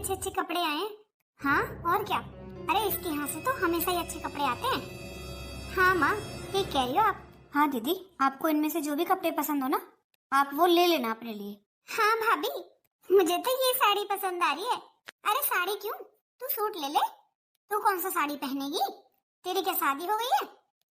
अच्छे अच्छे कपड़े आए हैं। हाँ और क्या, अरे इसके यहाँ से तो हमेशा ही अच्छे कपड़े आते हैं। हाँ माँ, ठीक कह रही हो आप। हाँ दीदी, आपको इनमें से जो भी कपड़े पसंद हो ना, आप वो ले लेना अपने लिए। हाँ भाभी, मुझे तो ये साड़ी पसंद आ रही है। अरे साड़ी क्यों, तू सूट ले ले। तू कौन सा साड़ी पहनेगी, तेरी क्या शादी हो गई है?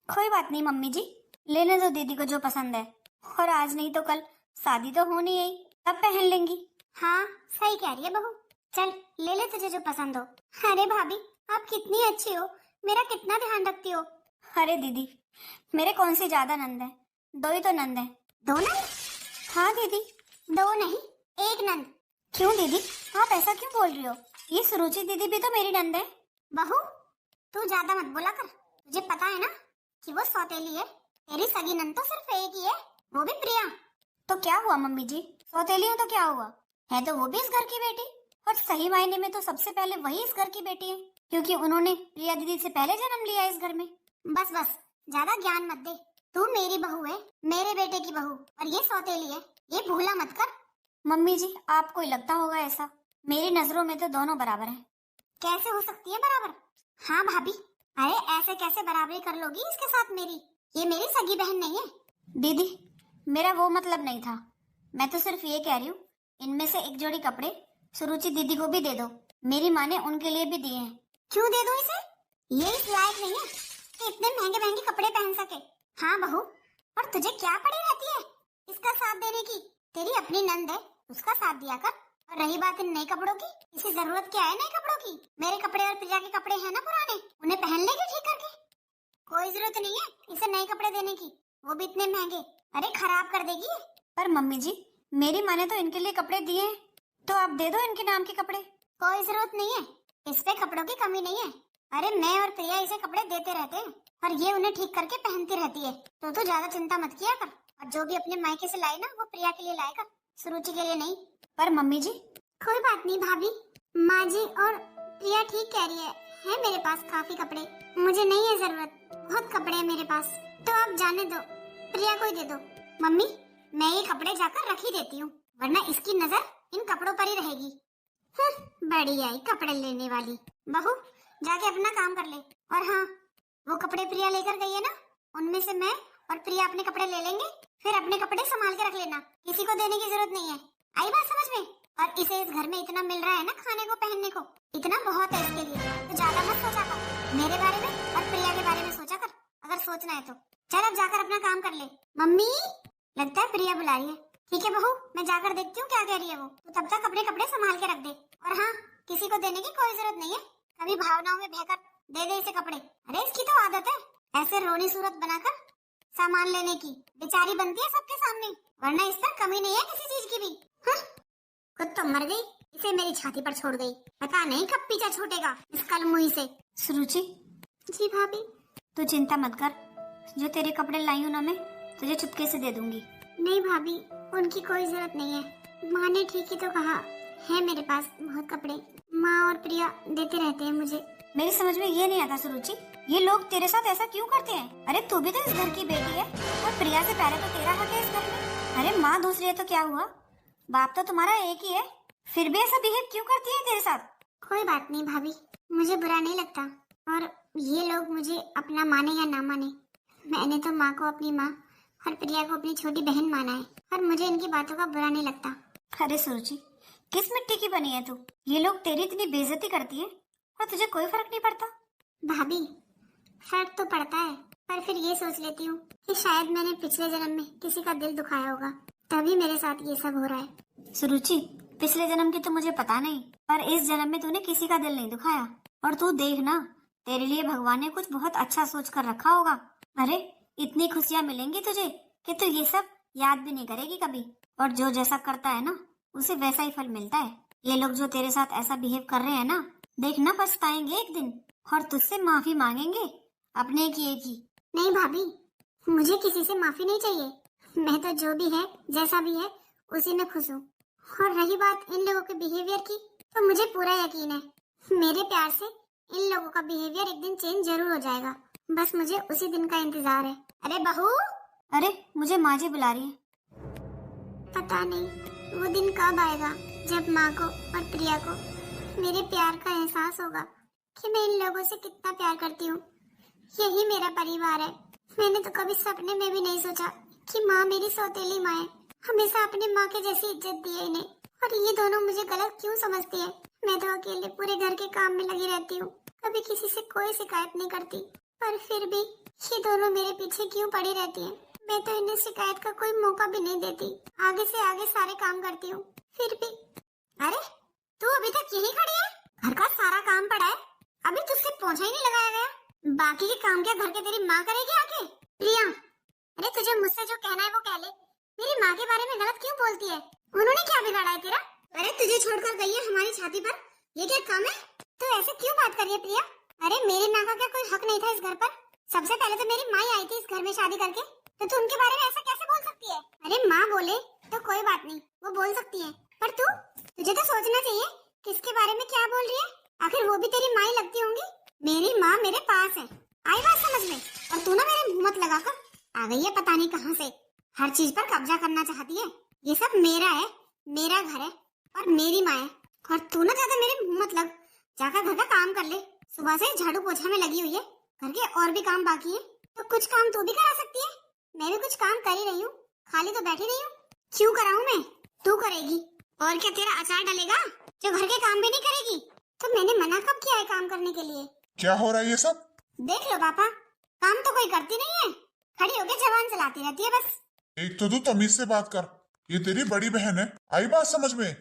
कोई बात नहीं मम्मी जी, लेने दो दीदी को जो पसंद है। और आज नहीं तो कल शादी तो होनी है, तब पहन लेंगी। हाँ सही कह रही है बहू, चल ले ले तुझे जो पसंद हो। अरे भाभी, आप कितनी अच्छी हो, मेरा कितना ध्यान रखती हो। अरे दीदी, मेरे कौन से ज्यादा नंद है, दो ही तो नंद है। दो नंद? हाँ दीदी, दो नहीं एक नंद। क्यों दीदी, आप ऐसा क्यों बोल रही हो? ये सुरुचि दीदी भी तो मेरी नंद है। बहू तू ज्यादा मत बोला कर, तुझे पता है ना कि वो सौतेली है। तेरी सगी नंद तो सिर्फ एक ही है, वो भी प्रिया। तो क्या हुआ मम्मी जी, सौतेली हो तो क्या हुआ, है तो वो भी इस घर की बेटी। और सही मायने में तो सबसे पहले वही इस घर की बेटी है, क्योंकि उन्होंने प्रिया दीदी से पहले जन्म लिया इस घर में। बस बस, ज्यादा ज्ञान मत दे। तू मेरी बहू है, मेरे बेटे की बहू, और ये सौतेली है, ये भूला मत कर। मम्मी जी, आपको ही लगता होगा ऐसा, मेरी नजरों में तो दोनों बराबर हैं। कैसे हो सकती है बराबर? हाँ भाभी, अरे ऐसे कैसे बराबरी कर लोगी इसके साथ मेरी, ये मेरी सगी बहन नहीं है। दीदी मेरा वो मतलब नहीं था, मैं तो सिर्फ ये कह रही हूँ, इनमें से एक जोड़ी कपड़े सुरुचि दीदी को भी दे दो, मेरी माँ ने उनके लिए भी दिए हैं। क्यों दे दूं इसे, ये इस लायक नहीं है कि इतने महंगे महंगे कपड़े पहन सके। हाँ बहू, और तुझे क्या पड़ी रहती है इसका साथ देने की, तेरी अपनी नंद है, उसका साथ दिया कर। और रही बात इन नए कपड़ों की, इसे जरूरत क्या है नए कपड़ों की? मेरे कपड़े और प्रिया के कपड़े हैं ना पुराने, उन्हें पहन लेगी ठीक करके। कोई जरूरत नहीं है इसे नए कपड़े देने की, वो भी इतने महंगे, अरे खराब कर देगी। पर मम्मी जी, मेरी माँ ने तो इनके लिए कपड़े दिए हैं, तो आप दे दो इनके नाम के कपड़े। कोई जरूरत नहीं है, इस पे कपड़ों की कमी नहीं है। अरे मैं और प्रिया इसे कपड़े देते रहते हैं और ये उन्हें ठीक करके पहनती रहती है, तो ज्यादा चिंता मत किया कर। और जो भी अपने मायके से लाए ना, वो प्रिया के लिए लाए कर, सुरुचि के लिए नहीं। पर मम्मी जी, कोई बात नहीं भाभी, माँ जी और प्रिया ठीक कह रही है मेरे पास काफी कपड़े, मुझे नहीं है जरूरत, बहुत कपड़े हैं मेरे पास, तो आप जाने दो, प्रिया को ही दे दो। मम्मी मैं ये कपड़े जाकर रख ही देती हूँ, वरना इसकी नजर इन कपड़ों पर ही रहेगी। बड़ी आई कपड़े लेने वाली। बहू जाके अपना काम कर ले। और हाँ, वो कपड़े प्रिया लेकर गई है ना, उनमें से मैं और प्रिया अपने कपड़े ले लेंगे, फिर अपने कपड़े संभाल के रख लेना, किसी को देने की जरूरत नहीं है। आई बात समझ में? और इसे इस घर में इतना मिल रहा है ना खाने को पहनने को, इतना बहुत है इसके लिए, तो ज्यादा मत सोचा कर मेरे बारे में और प्रिया के बारे में सोचा कर, अगर सोचना है तो। चल अब जाकर अपना काम कर ले। मम्मी लगता है प्रिया बुला रही है। ठीक है बहू, मैं जाकर देखती हूँ क्या कह रही है वो, तो तब तक अपने कपड़े संभाल के रख दे। और हाँ, किसी को देने की कोई जरूरत नहीं है, कभी भावनाओं में बहकर दे दे इसे कपड़े। अरे इसकी तो आदत है ऐसे रोनी सूरत बनाकर सामान लेने की, बेचारी बनती है सबके सामने, वरना इस पर कमी नहीं है किसी चीज की भी। खुद तो मर गई, इसे मेरी छाती पर छोड़ गई, पता नहीं कब पीछा छूटेगा इस कलमुही से। सुरुचि जी भाभी, तू चिंता मत कर, जो तेरे कपड़े लाई हूँ ना मैं तुझे चुपके से दे दूंगी। नहीं भाभी, उनकी कोई जरूरत नहीं है, माँ ने ठीक ही तो कहा है, मेरे पास बहुत कपड़े, माँ और प्रिया देते रहते हैं मुझे। मेरी समझ में ये नहीं आता सुरुचि, ये लोग तेरे साथ ऐसा क्यों करते हैं? अरे तू भी तो इस घर की बेटी है, और प्रिया से पहले तो तेरा हक है इस घर में। अरे माँ दूसरी है तो क्या हुआ, बाप तो तुम्हारा एक ही है, फिर भी ऐसा बिहेव क्यों करती है तेरे साथ? कोई बात नहीं भाभी, मुझे बुरा नहीं लगता, और ये लोग मुझे अपना माने या ना माने, मैंने तो माँ को अपनी माँ और प्रिया को अपनी छोटी बहन माना है, और मुझे इनकी बातों का बुरा नहीं लगता। अरे सुरुचि, किस मिट्टी की बनी है तू, ये लोग तेरी इतनी बेइज्जती करती है और तुझे कोई फर्क नहीं पड़ता? भाभी फर्क तो पड़ता है, पर फिर ये सोच लेती हूँ कि शायद मैंने पिछले जन्म में किसी का दिल दुखाया होगा, तभी मेरे साथ ये सब हो रहा है। सुरुचि, पिछले जन्म की तो मुझे पता नहीं, पर इस जन्म में तूने किसी का दिल नहीं दुखाया, और तू देख ना, तेरे लिए भगवान ने कुछ बहुत अच्छा सोच कर रखा होगा। अरे इतनी खुशियाँ मिलेंगी तुझे कि तू ये सब याद भी नहीं करेगी कभी, और जो जैसा करता है ना उसे वैसा ही फल मिलता है। ये लोग जो तेरे साथ ऐसा बिहेव कर रहे हैं ना, देखना पछताएंगे एक दिन, और तुझसे माफी मांगेंगे अपने किए की। नहीं भाभी, मुझे किसी से माफी नहीं चाहिए, मैं तो जो भी है जैसा भी है उसी में खुश हूँ। और रही बात इन लोगों के बिहेवियर की, तो मुझे पूरा यकीन है मेरे प्यार से इन लोगों का बिहेवियर एक दिन चेंज जरूर हो जाएगा, बस मुझे उसी दिन का इंतजार है। अरे बहू, अरे मुझे माँ जी बुला रही है। पता नहीं वो दिन कब आएगा जब माँ को और प्रिया को मेरे प्यार का एहसास होगा कि मैं इन लोगों से कितना प्यार करती हूँ। यही मेरा परिवार है। मैंने तो कभी सपने में भी नहीं सोचा कि माँ मेरी सौतेली माँ है। हमेशा अपनी माँ के जैसी इज्जत दी है इन्हें, और ये दोनों मुझे गलत क्यों समझती है। मैं तो अकेले पूरे घर के काम में लगी रहती हूँ, कभी किसी से कोई शिकायत नहीं करती, पर फिर भी ये दोनों मेरे पीछे क्यों पड़ी रहती हैं। मैं तो इन्हें शिकायत का कोई मौका भी नहीं देती, आगे से आगे सारे काम करती हूँ, फिर भी। अरे तू अभी तक यही खड़ी है? घर का सारा काम पड़ा है, अभी तुझसे पोंछा ही नहीं लगाया गया। बाकी के काम क्या घर के तेरी माँ करेगी आके? प्रिया, अरे तुझे मुझसे जो कहना है वो कह ले। मेरी माँ के बारे में गलत क्यों बोलती है? उन्होंने क्या बिगाड़ा है तेरा? अरे तुझे छोड़कर गई है हमारी छाती पर, ये क्या काम है? तू ऐसे क्यों बात कर रही है प्रिया? अरे मेरी माँ का क्या कोई हक नहीं था इस घर पर? सबसे पहले तो मेरी माँ ही आई थी इस घर में शादी करके, तो तू उनके बारे में ऐसा कैसे बोल सकती है? अरे माँ बोले तो कोई बात नहीं, वो बोल सकती है, पर तुझे तो सोचना चाहिए किसके बारे में क्या बोल रही है। आखिर वो भी तेरी माँ ही लगती होंगी। मेरी माँ मेरे पास है, आई बात समझ में? और तू ना मेरे मुंह मत लगाकर आ गई है पता नहीं कहाँ से, हर चीज पर कब्जा करना चाहती है। ये सब मेरा है, मेरा घर है और मेरी माँ है, और तू ना ज्यादा मेरे मुंह मत लग। जाकर घर का काम कर ले, सुबह से झाड़ू पोछा में लगी हुई है, घर के और भी काम बाकी है, तो कुछ काम तू भी करा सकती है। मैं भी कुछ काम कर ही रही हूँ, खाली तो बैठी नहीं हूँ। क्यों कराऊं मैं? तू करेगी, और क्या तेरा अचार डलेगा जो घर के काम भी नहीं करेगी? तो मैंने मना कब किया है काम करने के लिए? क्या हो रहा है ये सब? देख लो पापा, काम तो कोई करती नहीं है, खड़ी होकर जबान चलाती रहती है बस। एक तो तू तमीज से बात कर, ये तेरी बड़ी बहन है, आई बात समझ में?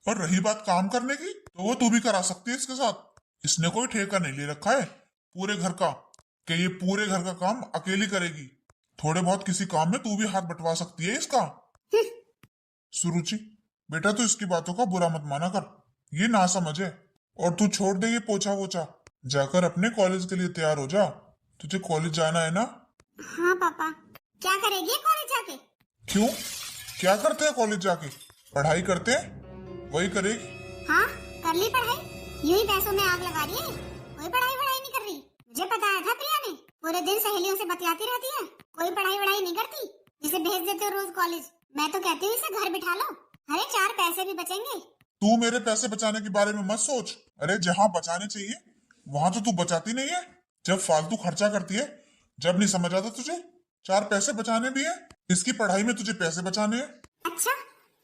और रही बात काम करने की, तो वो तू भी करा सकती है इसके साथ। इसने कोई ठेका नहीं ले रखा है पूरे घर का कि ये पूरे घर का काम अकेली करेगी। थोड़े बहुत किसी काम में तू भी हाथ बंटवा सकती है इसका। सुरुचि बेटा, तू इसकी बातों का बुरा मत माना कर, ये ना समझ है। और तू छोड़ दे ये पोछा वोछा, जाकर अपने कॉलेज के लिए तैयार हो जा। तुझे कॉलेज जाना है ना? हाँ पापा। क्या करेगी कॉलेज जाके? क्यों, क्या करते हैं कॉलेज जाके? पढ़ाई करते हैं, वही करेगी। हाँ कर ली पढ़ाई, यूं ही पैसों में आग लगा रही है, कोई पढ़ाई वढ़ाई नहीं कर रही। मुझे बताया था प्रिया ने, पूरे दिन सहेलियों से बतियाती रहती है, कोई पढ़ाई वढ़ाई नहीं करती, जिसे भेज देते हो रोज कॉलेज। मैं तो कहती हूँ इसे घर बिठा लो, अरे 4 पैसे भी बचेंगे। तू मेरे पैसे बचाने के बारे में मत सोच। अरे जहाँ बचाने चाहिए वहां तो तू बचाती नहीं है, जब फालतू खर्चा करती है। जब नहीं समझ आता तुझे, 4 पैसे बचाने भी है, इसकी पढ़ाई में तुझे पैसे बचाने हैं। अच्छा,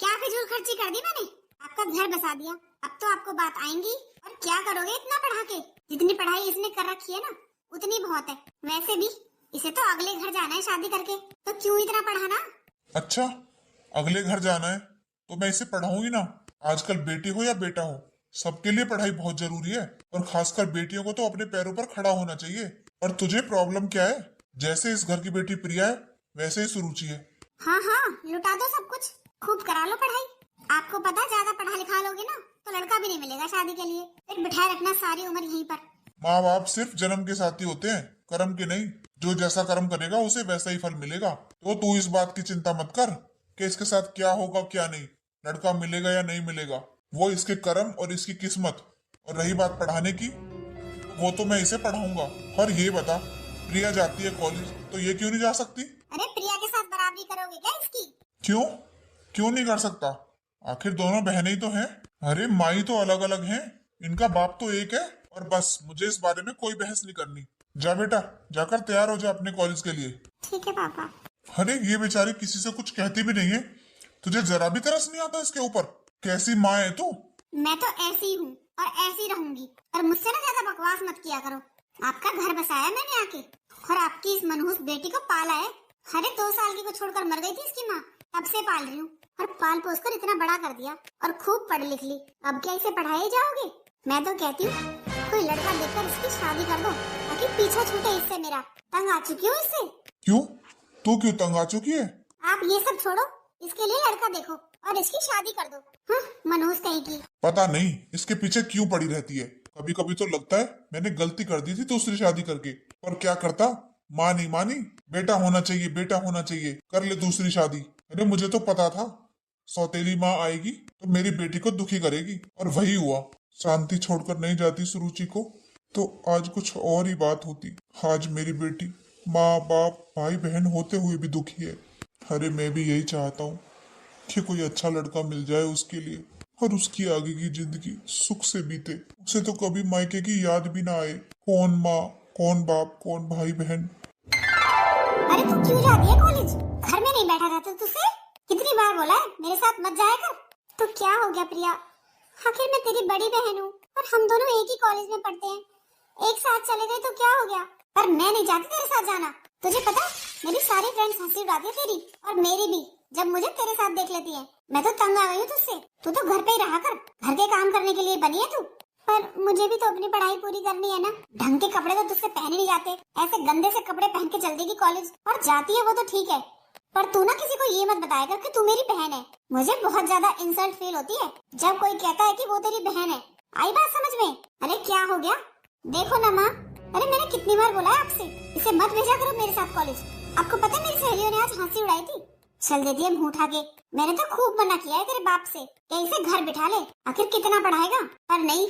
क्या फिजूल खर्ची कर दी मैंने? आपका घर बसा दिया, अब तो आपको बात आएंगी। और क्या करोगे इतना पढ़ा के? जितनी पढ़ाई इसने कर रखी है ना, उतनी बहुत है। वैसे भी इसे तो अगले घर जाना है शादी करके, तो क्यों इतना पढ़ाना? अच्छा, अगले घर जाना है तो मैं इसे पढ़ाऊंगी ना। आजकल बेटी हो या बेटा हो, सबके लिए पढ़ाई बहुत जरूरी है, और खासकर बेटियों को तो अपने पैरों पर खड़ा होना चाहिए। और तुझे प्रॉब्लम क्या है? जैसे इस घर की बेटी प्रिया है, वैसे ही सुरुचि है। हाँ हाँ, लुटा दो सब कुछ, खूब करा लो पढ़ाई। आपको पता, ज्यादा पढ़ा लिखा लोगे ना तो लड़का भी नहीं मिलेगा शादी के लिए, फिर बिठाए रखना सारी उम्र यहीं पर। माँ बाप सिर्फ जन्म के साथी होते हैं, कर्म के नहीं। जो जैसा कर्म करेगा उसे वैसा ही फल मिलेगा। तो तू इस बात की चिंता मत कर कि इसके साथ क्या होगा क्या नहीं, लड़का मिलेगा या नहीं मिलेगा, वो इसके कर्म और इसकी किस्मत। और रही बात पढ़ाने की, वो तो मैं इसे पढ़ाऊंगा। और ये बता, प्रिया जाती है कॉलेज तो ये क्यों नहीं जा सकती? अरे प्रिया के साथ बराबरी करोगे क्या इसकी? क्यों क्यों नहीं कर सकता? आखिर दोनों बहनें ही तो हैं। अरे माई तो अलग अलग हैं, इनका बाप तो एक है। और बस मुझे इस बारे में कोई बहस नहीं करनी। जा बेटा, जाकर तैयार हो जा अपने कॉलेज के लिए। ठीक है पापा। अरे ये बेचारी किसी से कुछ कहती भी नहीं है, तुझे जरा भी तरस नहीं आता इसके ऊपर? कैसी माँ है तू? मैं तो ऐसी हूँ और ऐसी रहूंगी, और मुझसे ना ज्यादा बकवास मत किया करो। आपका घर बसाया मैंने आके, और आपकी इस मनहूस बेटी को पाला है। अरे 2 साल की को छोड़कर मर गई थी इसकी माँ, तब से पाल रही हूँ, और पाल पोस कर इतना बड़ा कर दिया, और खूब पढ़ लिख ली। अब क्या इसे पढ़ाए जाओगे? मैं तो कहती हूँ कोई लड़का देखकर इसकी शादी कर दो, ताकि पीछा छूटे इससे मेरा। तंग आ चुकी हूँ इससे। क्यों, तू क्यों तंग आ चुकी है? आप ये सब छोड़ो, इसके लिए लड़का देखो और इसकी शादी कर दो। हाँ, मनहूस कहीं की। पता नहीं इसके पीछे क्यों पड़ी रहती है। कभी कभी तो लगता है मैंने गलती कर दी थी दूसरी शादी करके, पर क्या करता, माँ नहीं मानी। बेटा होना चाहिए, बेटा होना चाहिए, कर ले दूसरी शादी। अरे मुझे तो पता था सौतेली माँ आएगी तो मेरी बेटी को दुखी करेगी, और वही हुआ। शांति छोड़कर नहीं जाती सुरुचि को, तो आज कुछ और ही बात होती। आज मेरी बेटी माँ बाप भाई बहन होते हुए भी दुखी है। अरे मैं भी यही चाहता हूँ कि कोई अच्छा लड़का मिल जाए उसके लिए, और उसकी आगे की जिंदगी सुख से बीते। उसे तो कभी मायके की याद भी ना आए। कौन माँ, कौन बाप, कौन भाई बहन। अरे तू क्यों जाती है कॉलेज? घर में नहीं बैठा रहता तुझसे? कितनी बार बोला है मेरे साथ मत जाया कर। तो क्या हो गया प्रिया? आखिर मैं तेरी बड़ी बहन हूँ और हम दोनों एक ही कॉलेज में पढ़ते हैं। एक साथ चले गए तो क्या हो गया? पर मैं नहीं चाहती तेरे साथ जाना। तुझे पता मेरी सारी फ्रेंड्स हंसी उड़ाती है तेरी, और मेरी भी, जब मुझे तेरे साथ देख लेती है। मैं तो तंग आ गई हूँ तुझसे। तू तो घर पे ही रहा कर, घर के काम करने के लिए बनी है तू। पर मुझे भी तो अपनी पढ़ाई पूरी करनी है ना। ढंग के कपड़े तो तुझसे पहने नहीं जाते। ऐसे गंदे से कपड़े पहन के चल देगी कॉलेज, और जाती है वो तो ठीक है, पर तू ना किसी को ये मत बताया कर कि तू मेरी बहन है। मुझे बहुत ज्यादा इंसल्ट फील होती है जब कोई कहता है कि वो तेरी बहन है। आई बात समझ में? अरे क्या हो गया? देखो ना माँ, अरे मैंने कितनी बार बोला है आपसे, इसे मत भेजा करो मेरे साथ कॉलेज। आपको पता है मेरी सहेलियों ने आज हंसी उड़ाई थी। चल देती है मुंह उठा के। मैंने तो खूब मना किया है तेरे बाप से कि इसे घर बिठा ले, आखिर कितना पढ़ाएगा। पर नहीं,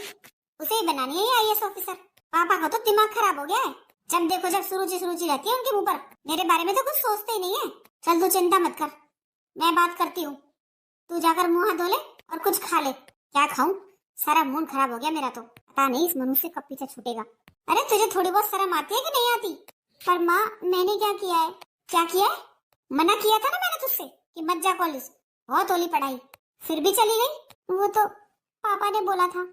उसे ही बनानी है आईएएस ऑफिसर। पापा का तो दिमाग खराब हो गया है। जब देखो जब सुरुचि सुरुचि रहती है उनके मुंह पर। मेरे बारे में तो कुछ सोचते ही नहीं है। चल तू चिंता मत कर, मैं बात करती हूँ। तू जाकर मुंह हाथ धो ले और कुछ खा ले। क्या खाऊं? सारा मूड खराब हो गया मेरा तो। पता नहीं इस मनुष्य कब पीछे छूटेगा। अरे तुझे थोड़ी बहुत शर्म आती है कि नहीं आती? पर माँ मैंने क्या किया है? क्या किया है? मना किया था ना मैंने तुझसे कि मत जा कॉलेज, बहुत होली पढ़ाई, फिर भी चली गई। वो तो पापा ने बोला था।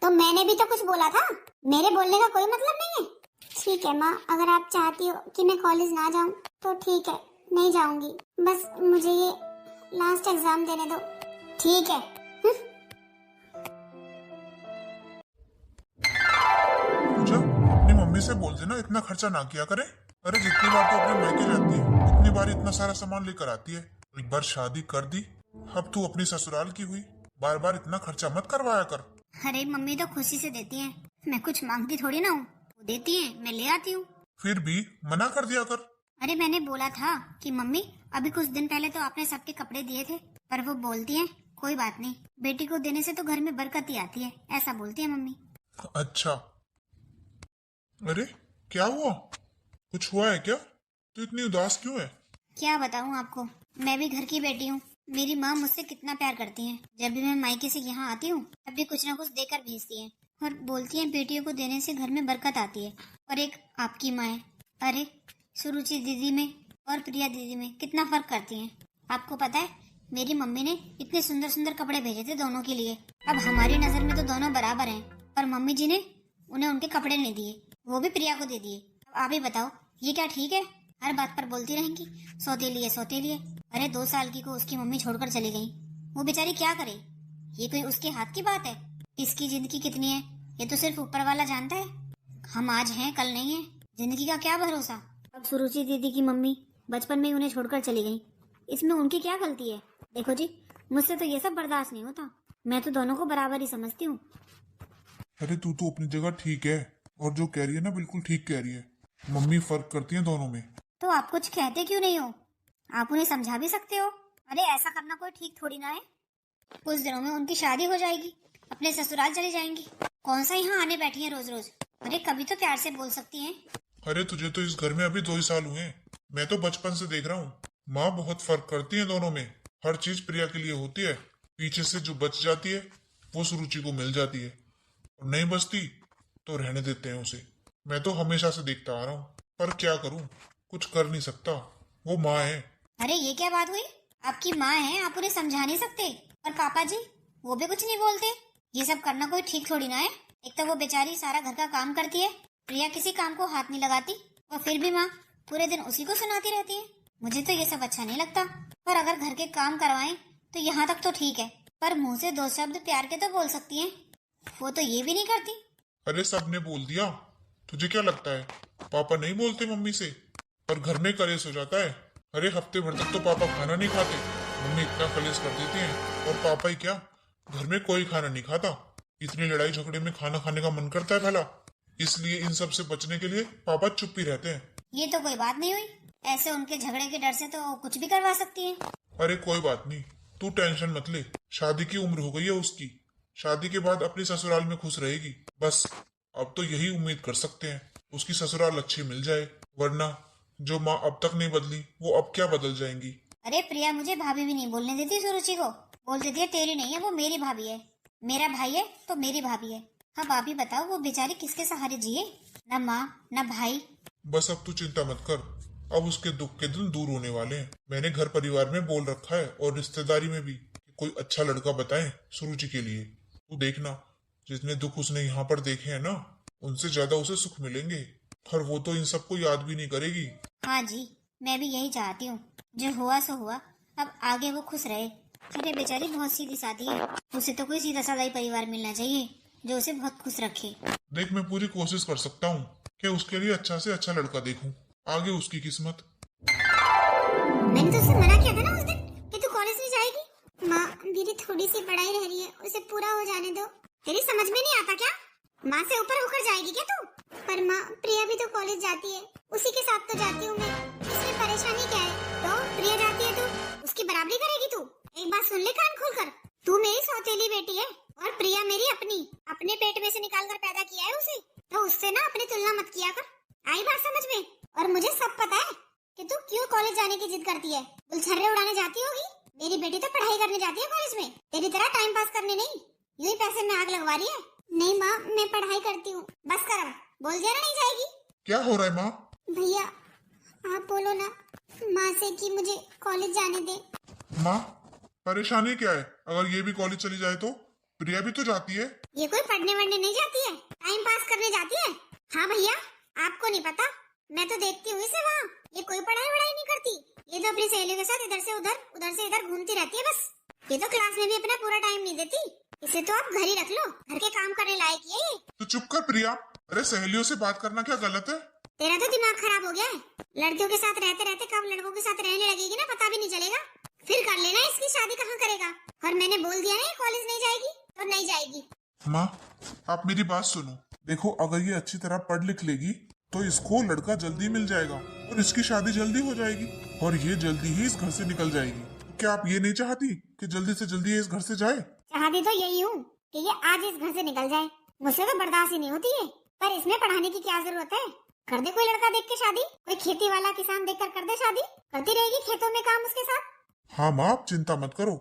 तो मैंने भी तो कुछ बोला था। मेरे बोलने का कोई मतलब नहीं है। ठीक है माँ, अगर आप चाहती हो कि मैं कॉलेज ना जाऊँ तो ठीक है, नहीं जाऊंगी। बस मुझे ये लास्ट एग्जाम देने दो। ठीक है। पूजा, अपनी मम्मी से बोल देना इतना खर्चा ना किया करे। अरे जितनी बार तो अपने मायके जाती है उतनी बार इतना सारा सामान लेकर आती है। एक बार शादी कर दी, अब तू अपनी ससुराल की हुई, बार बार इतना खर्चा मत करवाया कर। अरे मम्मी तो खुशी से देती हैं, मैं कुछ मांगती थोड़ी ना हूँ। वो देती हैं, मैं ले आती हूँ। फिर भी मना कर दिया कर। अरे मैंने बोला था कि मम्मी अभी कुछ दिन पहले तो आपने सबके कपड़े दिए थे, पर वो बोलती हैं कोई बात नहीं, बेटी को देने से तो घर में बरकत ही आती है, ऐसा बोलती है मम्मी। अच्छा, अरे क्या हुआ? कुछ हुआ है क्या? तू इतनी उदास क्यों है? क्या बताऊँ आपको, मैं भी घर की बेटी हूँ। मेरी माँ मुझसे कितना प्यार करती है। जब भी मैं मायके से यहाँ आती हूँ तब भी कुछ न कुछ देकर भेजती है, और बोलती है बेटियों को देने से घर में बरकत आती है। और एक आपकी माँ है, अरे सुरुचि दीदी में और प्रिया दीदी में कितना फर्क करती हैं। आपको पता है मेरी मम्मी ने इतने सुंदर सुंदर कपड़े भेजे थे दोनों के लिए। अब हमारी नजर में तो दोनों बराबर हैं, पर मम्मी जी ने उन्हें उनके कपड़े नहीं दिए, वो भी प्रिया को दे दिए। अब आप ही बताओ ये क्या ठीक है? हर बात पर बोलती रहेंगी सौतेली है सौतेली है। अरे 2 साल की को उसकी मम्मी छोड़कर चली गई, वो बेचारी क्या करे? ये कोई उसके हाथ की बात है? इसकी जिंदगी कितनी है ये तो सिर्फ ऊपर वाला जानता है। हम आज हैं कल नहीं है, जिंदगी का क्या भरोसा। अब सुरुचि दीदी की मम्मी बचपन में ही उन्हें छोड़कर चली गई, इसमें उनकी क्या गलती है? देखो जी, मुझसे तो ये सब बर्दाश्त नहीं होता। मैं तो दोनों को बराबर ही समझती हूँ। अरे तू तो अपनी जगह ठीक है, और जो कह रही है ना बिल्कुल ठीक कह रही है। मम्मी फर्क करती है दोनों में। तो आप कुछ कहते क्यों नहीं हो? आप उन्हें समझा भी सकते हो। अरे ऐसा करना कोई ठीक थोड़ी ना है। कुछ दिनों में उनकी शादी हो जाएगी, अपने ससुराल चली जाएंगी। कौन सा यहाँ आने बैठी है रोज रोज? अरे कभी तो प्यार से बोल सकती हैं। अरे तुझे तो इस घर में अभी 2 ही साल हुए हैं, मैं तो बचपन से देख रहा हूँ। माँ बहुत फर्क करती है दोनों में। हर चीज प्रिया के लिए होती है, पीछे से जो बच जाती है वो सुरुचि को मिल जाती है, और नहीं बचती तो रहने देते हैं उसे। मैं तो हमेशा से देखता आ रहा हूँ, पर क्या करूँ, कुछ कर नहीं सकता, वो माँ है। अरे ये क्या बात हुई? आपकी माँ है, आप उन्हें समझा नहीं सकते? और पापा जी वो भी कुछ नहीं बोलते? ये सब करना कोई ठीक थोड़ी ना है। एक तो वो बेचारी सारा घर का काम करती है, प्रिया किसी काम को हाथ नहीं लगाती, और फिर भी माँ पूरे दिन उसी को सुनाती रहती है। मुझे तो ये सब अच्छा नहीं लगता। पर अगर घर के काम करवाएं तो यहाँ तक तो ठीक है, पर मुंह से 2 शब्द प्यार के तो बोल सकती हैं, वो तो ये भी नहीं करती। अरे सबने बोल दिया, तुझे क्या लगता है पापा नहीं बोलते मम्मी से? पर घर में कलेश हो जाता है। अरे हफ्ते भर तक तो पापा खाना नहीं खाते, मम्मी इतना कलेश कर देती हैं, और पापा ही क्या, घर में कोई खाना नहीं खाता। इतनी लड़ाई झगड़े में खाना खाने का मन करता है भला? इसलिए इन सब से बचने के लिए पापा चुप ही रहते हैं। ये तो कोई बात नहीं हुई, ऐसे उनके झगड़े के डर से तो कुछ भी करवा सकती है। अरे कोई बात नहीं, तू टेंशन मत ले। शादी की उम्र हो गई है उसकी, शादी के बाद अपने ससुराल में खुश रहेगी। बस अब तो यही उम्मीद कर सकते हैं, उसकी ससुराल अच्छी मिल जाए, वरना जो माँ अब तक नहीं बदली वो अब क्या बदल जाएंगी। अरे प्रिया मुझे भाभी भी नहीं बोलने देती सुरुचि को, बोल देती है तेरी नहीं है, वो मेरी भाभी है। मेरा भाई है तो मेरी भाभी है। अब आप ही बताओ वो बेचारी किसके सहारे जिए, ना माँ ना भाई। बस अब तू चिंता मत कर, अब उसके दुख के दिन दूर होने वाले हैं। मैंने घर परिवार में बोल रखा है और रिश्तेदारी में भी कि कोई अच्छा लड़का बताएं सुरुचि के लिए। तू देखना, जितने दुख उसने यहाँ पर देखे हैं ना, उनसे ज्यादा उसे सुख मिलेंगे। और वो तो इन सबको याद भी नहीं करेगी। हाँ जी, मैं भी यही चाहती हूँ। जो हुआ सो हुआ, अब आगे वो खुश रहे। अरे बेचारी बहुत सीधी सादी है, उसे तो कोई सीधा साधा ही परिवार मिलना चाहिए जो उसे बहुत खुश रखे। देख, मैं पूरी कोशिश कर सकता हूँ कि उसके लिए अच्छा से अच्छा लड़का देखूं। आगे उसकी किस्मत। मैंने तो उससे मना किया था ना उस दिन कि तू कॉलेज नहीं जाएगी। माँ, मेरी थोड़ी सी पढ़ाई रह रही है, उसे पूरा हो जाने दो। तेरी समझ में नहीं आता क्या? माँ से ऊपर होकर जाएगी क्या तू? पर माँ, प्रिया भी तो कॉलेज जाती है, उसी के साथ तो जाती हूँ मैं। इसमें परेशानी क्या है? तो प्रिया जाती है तो उसकी बराबरी करेगी तू? एक बात सुन ले कान खोलकर, तू मेरी सौतेली बेटी है और प्रिया मेरी अपनी। अपने पेट में से निकाल कर पैदा किया है उसे, तो उससे ना अपनी तुलना मत किया कर। आई बात समझ में? और मुझे सब पता है कि तू क्यों कॉलेज जाने की जिद करती है। गुलछर्रे उड़ाने जाती होगी। मेरी बेटी तो पढ़ाई करने जाती है कॉलेज में, तेरी तरह टाइम पास करने नहीं। यूं ही पैसे में आग लगवा रही है। नहीं माँ, मैं पढ़ाई करती हूँ। बस कर, बोल दिया ना नहीं जाएगी। क्या हो रहा है माँ? भैया आप बोलो ना माँ से कि मुझे कॉलेज जाने दे। माँ, परेशानी क्या है? अगर ये भी कॉलेज चली जाए तो? प्रिया भी तो जाती है। ये कोई पढ़ने वढ़ने नहीं जाती है, टाइम पास करने जाती है। हाँ भैया, आपको नहीं पता, मैं तो देखती हूँ इसे वहाँ। ये कोई पढ़ाई वढ़ाई नहीं करती। ये तो अपनी सहेलियों के साथ इधर से उधर घूमती रहती है बस। ये तो क्लास में भी अपना पूरा टाइम नहीं देती। इसे तो आप घर ही रख लो, घर के काम करने लायक है ये। तो चुप कर प्रिया। अरे सहेलियों से बात करना क्या गलत है? तेरा तो दिमाग खराब हो गया है। लड़कियों के साथ रहते रहते कब लड़कों के साथ रहने लगेगी ना, पता भी नहीं चलेगा। फिर कर लेना, इसकी शादी कहाँ करेगा। और मैंने बोल दिया ना कॉलेज नहीं जाएगी तो नहीं जाएगी। माँ, आप मेरी बात सुनो। देखो, अगर ये अच्छी तरह पढ़ लिख लेगी तो इसको लड़का जल्दी मिल जाएगा और इसकी शादी जल्दी हो जाएगी और ये जल्दी ही इस घर से निकल जाएगी। क्या आप ये नहीं चाहती कि जल्दी से जल्दी ये इस घर से जाए? चाहती तो यही हूँ कि ये आज इस घर से निकल जाए। मुझसे तो बर्दाश्त ही नहीं होती है। पर इसमें पढ़ाने की क्या जरूरत है? कर दे कोई लड़का देख के शादी, कोई खेती वाला किसान देखकर कर दे शादी। करती रहेगी खेतों में काम उसके साथ। हाँ माँ, आप चिंता मत करो,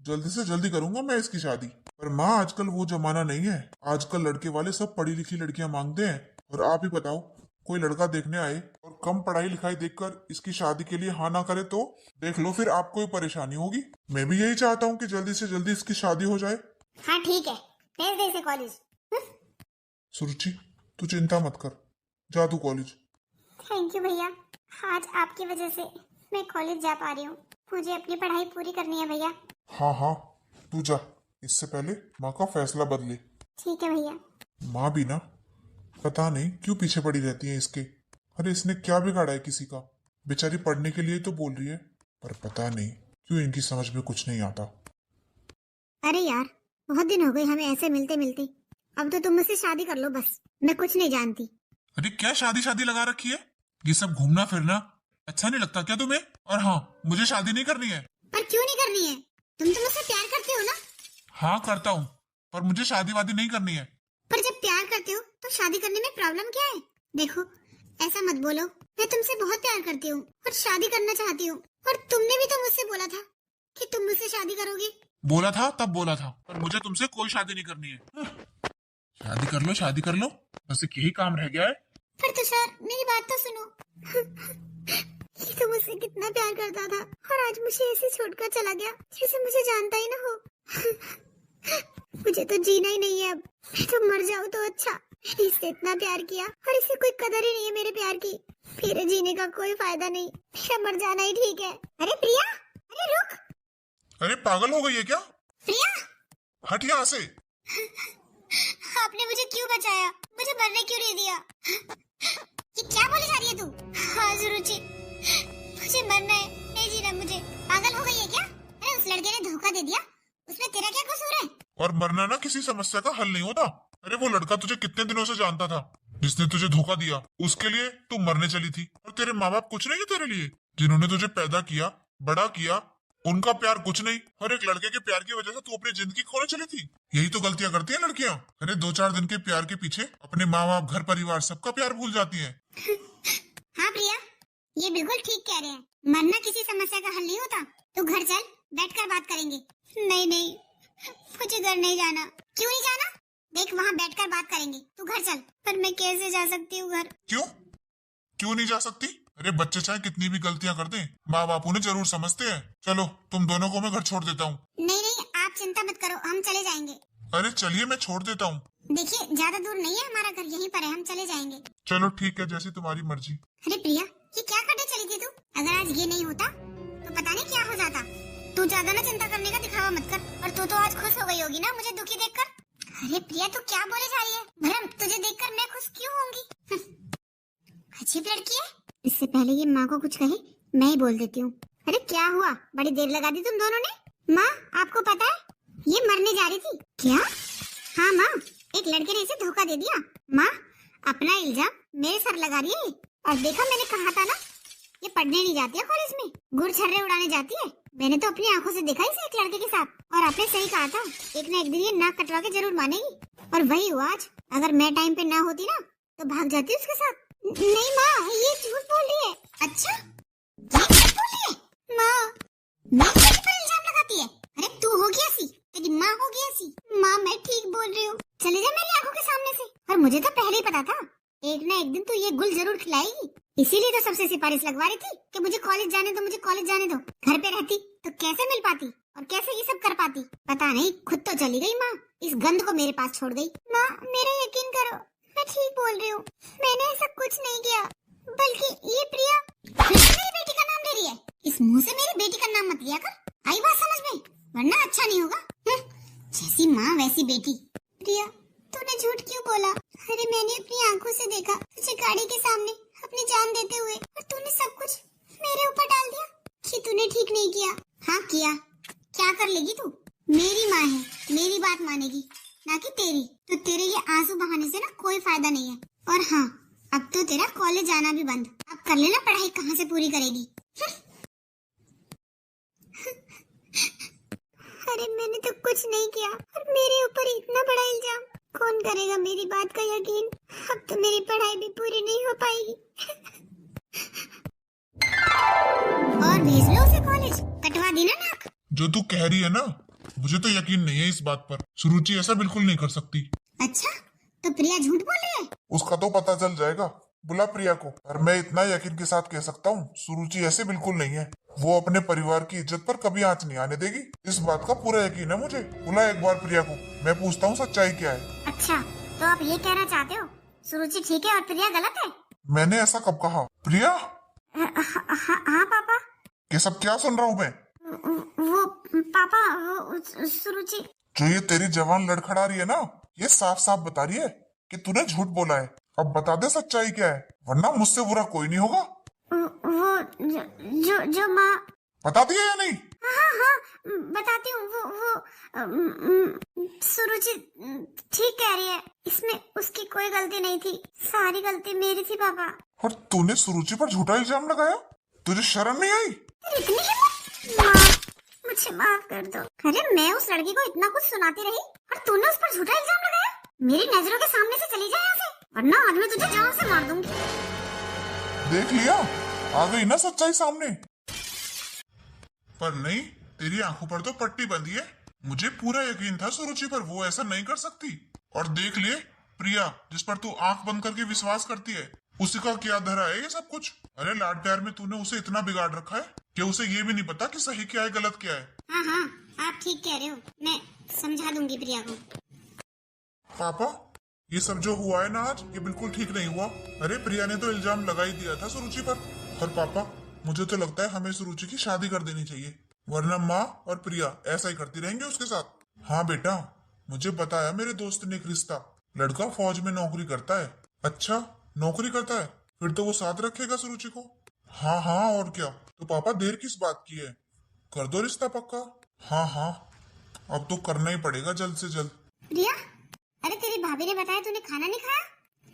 जल्दी से जल्दी करूंगा मैं इसकी शादी। पर माँ, आजकल वो जमाना नहीं है। आजकल लड़के वाले सब पढ़ी लिखी लड़कियां मांगते हैं। और आप ही बताओ, कोई लड़का देखने आए और कम पढ़ाई लिखाई देखकर इसकी शादी के लिए हाँ ना करे तो देख लो फिर आपको ही परेशानी होगी। मैं भी यही चाहता हूँ कि जल्दी से जल्दी इसकी शादी हो जाए। हाँ ठीक है, भेज दे इसे कॉलेज। सुरुचि, तू चिंता मत कर, जा तू कॉलेज। थैंक यू भैया, आज आपकी वजह से मैं कॉलेज जा पा रही हूँ। मुझे अपनी पढ़ाई पूरी करनी है भैया। हाँ हाँ, तू जा, इससे पहले माँ का फैसला बदले। ठीक है भैया। माँ भी ना पता नहीं क्यों पीछे पड़ी रहती है इसके। अरे इसने क्या बिगाड़ा है किसी का? बेचारी पढ़ने के लिए तो बोल रही है, पर पता नहीं क्यों इनकी समझ में कुछ नहीं आता। अरे यार, बहुत दिन हो गए हमें ऐसे मिलते मिलते। अब तो तुम मुझसे शादी कर लो बस, मैं कुछ नहीं जानती। अरे क्या शादी शादी लगा रखी है? ये सब घूमना फिरना अच्छा नहीं लगता क्या तुम्हें? और हाँ, मुझे शादी नहीं करनी है। पर क्यों नहीं करनी है? तुम तो मुझसे प्यार करते हो ना? हाँ करता हूँ, पर मुझे शादी वादी नहीं करनी है। पर जब प्यार करते हो तो शादी करने में प्रॉब्लम क्या है? देखो, ऐसा मत बोलो, मैं तुमसे बहुत प्यार करती हूँ और शादी करना चाहती हूँ। और तुमने भी तो मुझसे बोला था कि तुम मुझसे शादी करोगे। बोला था तब बोला था, पर मुझे तुमसे कोई शादी नहीं करनी है। शादी कर लो, शादी कर लो, बस एक यही काम रह गया है। पर तुषार, मेरी बात तो सुनो। ये तो मुझसे कितना प्यार करता था और आज मुझे ऐसे छोड़कर चला गया जैसे मुझे जानता ही ना हो। मुझे तो जीना ही नहीं है अब, मैं तो मर जाऊं तो अच्छा। मैंने इससे इतना प्यार किया और इसे कोई कदर ही नहीं है मेरे प्यार की। मेरे जीने का कोई फायदा नहीं, मेरा मर जाना ही ठीक है। अरे प्रिया, अरे रुक। अरे पागल हो गई है क्या? प्रिया, हट यहाँ से। आपने मुझे क्यों बचाया? मुझे मरने क्यों नहीं दिया? ये क्या बोली जा रही है तू? हाँ सुरुचि, मुझे मरना है, नहीं जीना मुझे। पागल हो गई है क्या? अरे उस लड़के ने धोखा दे दिया, उसमें तेरा क्या कसूर है? और मरना ना किसी समस्या का हल नहीं होता। अरे वो लड़का तुझे कितने दिनों से जानता था, जिसने तुझे धोखा दिया, उसके लिए तू मरने चली थी। और तेरे माँ बाप कुछ नहीं है तेरे लिए, जिन्होंने तुझे पैदा किया, बड़ा किया, उनका प्यार कुछ नहीं। और एक लड़के के प्यार की वजह से तू अपनी जिंदगी खोने चली थी। यही तो गलतियां करती है लड़कियां। अरे 2-4 दिन के प्यार के पीछे अपने माँ बाप, घर परिवार, सबका प्यार भूल जाती है। हाँ प्रिया, ये बिल्कुल ठीक कह रहे हैं। मरना किसी समस्या का हल नहीं होता। तू घर चल, बैठकर बात करेंगे। नहीं नहीं, मुझे घर नहीं जाना। क्यों नहीं जाना? देख वहाँ बैठकर बात करेंगे, तू घर चल। पर मैं कैसे जा सकती हूँ घर? क्यों क्यों नहीं जा सकती? अरे बच्चे चाहे कितनी भी गलतियां कर दें, माँ बाप उन्हें जरूर समझते हैं। चलो तुम दोनों को मैं घर छोड़ देता हूँ। नहीं नहीं, आप चिंता मत करो, हम चले जाएंगे। अरे चलिए मैं छोड़ देता हूँ। देखिए ज्यादा दूर नहीं है, हमारा घर यहीं पर है, हम चले जाएंगे। चलो ठीक है, जैसी तुम्हारी मर्जी। अरे प्रिया, ये क्या करने चली थी तू? अगर आज ये नहीं होता तो पता नहीं क्या हो जाता। तू ज्यादा ना चिंता करने का दिखावा मत कर। और तू तो आज खुश हो गई होगी ना मुझे दुखी देखकर। अरे प्रिया, तू क्या बोले जा रही है? भरम, तुझे देखकर मैं खुश क्यों होंगी? अजीब लड़की है। इससे पहले ये माँ को कुछ कहे, मैं ही बोल देती हूँ। अरे क्या हुआ, बड़ी देर लगा दी तुम दोनों ने। माँ, आपको पता है ये मरने जा रही थी। क्या? हाँ माँ, एक लड़के ने इसे धोखा दे दिया। माँ, अपना इल्जाम मेरे सर लगा रही है। और देखा, मैंने कहा था ना, ये पढ़ने नहीं जाती है कॉलेज में, गुड़ छर्रे उड़ाने जाती है। मैंने तो अपनी आंखों से देखा इसे एक लड़के के साथ। और आपने सही कहा था, एक ना एक दिन ये नाक कटवा के जरूर मानेगी। और वही हुआ आज। अगर मैं टाइम पे ना होती ना तो भाग जाती उसके साथ। नहीं माँ, ये झूठ बोल रही है। अच्छा, ये झूठ बोल रही है? माँ, मेरे पर इल्जाम लगाती है। अरे तू होगी ऐसी, तेरी माँ होगी ऐसी। माँ, मैं ठीक बोल रही हूँ, चले जा मेरी आंखों के सामने से। और मुझे तो पहले ही पता था, एक ना एक दिन तू ये गुल जरूर खिलाएगी। इसीलिए तो सबसे सिफारिश लगवा रही थी कि मुझे कॉलेज जाने दो, मुझे कॉलेज जाने दो। घर पे रहती तो कैसे मिल पाती और कैसे ये सब कर पाती? पता नहीं, खुद तो चली गई माँ, इस गंद को मेरे पास छोड़ गई। माँ, मेरा यकीन करो, मैं ठीक बोल रही हूँ। मैंने ऐसा कुछ नहीं किया, बल्कि ये प्रिया फिर से मेरी बेटी का नाम ले रही है। इस मुंह से मेरी बेटी का नाम मत लिया कर, आई बात समझ में, वरना अच्छा नहीं होगा। जैसी माँ वैसी बेटी। प्रिया, तूने झूठ क्यों बोला? अरे मैंने अपनी आंखों से देखा तुझे गाड़ी के सामने अपनी जान देते हुए, और तूने सब कुछ मेरे ऊपर डाल दिया कि तूने ठीक नहीं किया। हाँ किया। क्या कर लेगी तू? मेरी माँ है, मेरी बात मानेगी, ना कि तेरी। तो तेरे ये आंसू बहाने से ना कोई फायदा नहीं है। और हाँ, अब तो तेरा कॉलेज जाना भी बंद। अब कर लेना, पढ़ाई कहाँ से पूरी करेगी? अरे मैंने तो कुछ नहीं किया, और मेरे ऊपर इतना बड़ा इल्जाम। कौन करेगा मेरी बात का यकीन? अब तो मेरी पढ़ाई भी पूरी नहीं हो पाएगी। और भेज लो उसे कॉलेज, कटवा दी ना नाक। जो तू कह रही है ना, मुझे तो यकीन नहीं है इस बात पर। सुरुचि ऐसा बिल्कुल नहीं कर सकती। अच्छा, तो प्रिया झूठ बोल रही है? उसका तो पता चल जाएगा। बुला प्रिया को। और मैं इतना यकीन के साथ कह सकता हूँ, सुरुचि ऐसे बिल्कुल नहीं है। वो अपने परिवार की इज्जत पर कभी आंच नहीं आने देगी। इस बात का पूरा यकीन है मुझे। बुला एक बार प्रिया को, मैं पूछता हूँ सच्चाई क्या है। अच्छा, तो आप ये कहना चाहते हो सुरुचि ठीक है और प्रिया गलत है? मैंने ऐसा कब कहा? प्रिया, हाँ पापा। ये सब क्या सुन रहा हूँ मैं? वो पापा, वो सुरुचि। जो ये तेरी जवान लड़खड़ा रही है ना, ये साफ साफ बता रही है कि तूने झूठ बोला है। अब बता दे सच्चाई क्या है, वरना मुझसे बुरा कोई नहीं होगा। वो जो माँ। बता दिया या नहीं? हाँ हाँ, बताती हूँ। वो सुरुचि ठीक कह रही है, इसमें उसकी कोई गलती नहीं थी, सारी गलती मेरी थी पापा। और तूने सुरुचि पर झूठा इल्जाम लगाया? तुझे शर्म नहीं आई? इतनी हिम्मत! माँ, मुझे माफ कर दो। अरे मैं उस लड़की को इतना कुछ सुनाती रही और तूने उस पर झूठा इल्जाम लगाया? मेरी नजरों के सामने से चली जाए यहाँ से, वरना आज मैं तुझे जान से मार दूंगी। देख लिया, आ गई ना सच्चाई सामने। पर नहीं, तेरी आंखों पर तो पट्टी बंधी है। मुझे पूरा यकीन था सुरुचि पर, वो ऐसा नहीं कर सकती। और देख लिए प्रिया, जिस पर तू आंख बंद करके विश्वास करती है, उसी का क्या धरा है ये सब कुछ। अरे लाड प्यार में तूने उसे इतना बिगाड़ रखा है कि उसे ये भी नहीं पता कि सही क्या है गलत क्या है। हाँ हाँ, आप ठीक कह रहे हो, मैं समझा दूंगी प्रिया को। पापा, ये सब जो हुआ है ना आज, ये बिल्कुल ठीक नहीं हुआ। अरे प्रिया ने तो इल्जाम लगा ही दिया था सुरुचि पर। और पापा, मुझे तो लगता है हमें सुरुचि की शादी कर देनी चाहिए, वरना माँ और प्रिया ऐसा ही करती रहेंगे उसके साथ। हाँ बेटा, मुझे बताया मेरे दोस्त ने एक रिश्ता, लड़का फौज में नौकरी करता है। अच्छा, नौकरी करता है? फिर तो वो साथ रखेगा सुरुचि को। हाँ हाँ, और क्या। तो पापा देर किस बात की है, कर दो रिश्ता पक्का। हाँ हाँ, अब तो करना ही पड़ेगा जल्द से जल्द। प्रिया, अरे तेरी भाभी ने बताया तूने खाना नहीं खाया?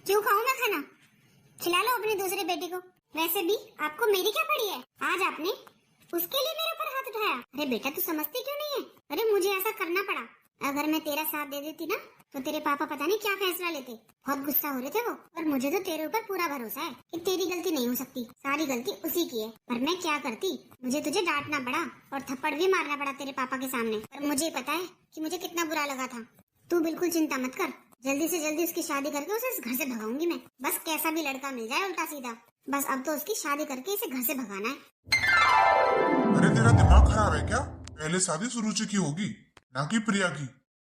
क्यों खाऊं मैं खाना? खिला लो अपनी दूसरे बेटी को। वैसे भी आपको मेरी क्या पड़ी है, आज आपने उसके लिए मेरे ऊपर हाथ उठाया। अरे बेटा, तू समझती क्यों नहीं है? अरे मुझे ऐसा करना पड़ा, अगर मैं तेरा साथ दे देती ना तो तेरे पापा पता नहीं क्या फैसला लेते। बहुत गुस्सा हो रहे थे वो। और मुझे तो तेरे ऊपर पूरा भरोसा है कि तेरी गलती नहीं हो सकती, सारी गलती उसी की है। पर मैं क्या करती, मुझे तुझे डांटना पड़ा और थप्पड़ भी मारना पड़ा तेरे पापा के सामने। पर मुझे पता है कि मुझे कितना बुरा लगा था। तू बिल्कुल चिंता मत कर, जल्दी से जल्दी उसकी शादी करके उसे इस घर से भगाऊंगी मैं। बस कैसा भी लड़का मिल जाए उल्टा सीधा, बस अब तो उसकी शादी करके इसे घर से भगाना है। अरे तेरा दिमाग खराब है क्या? पहले शादी सुरुचि की होगी, ना कि प्रिया की।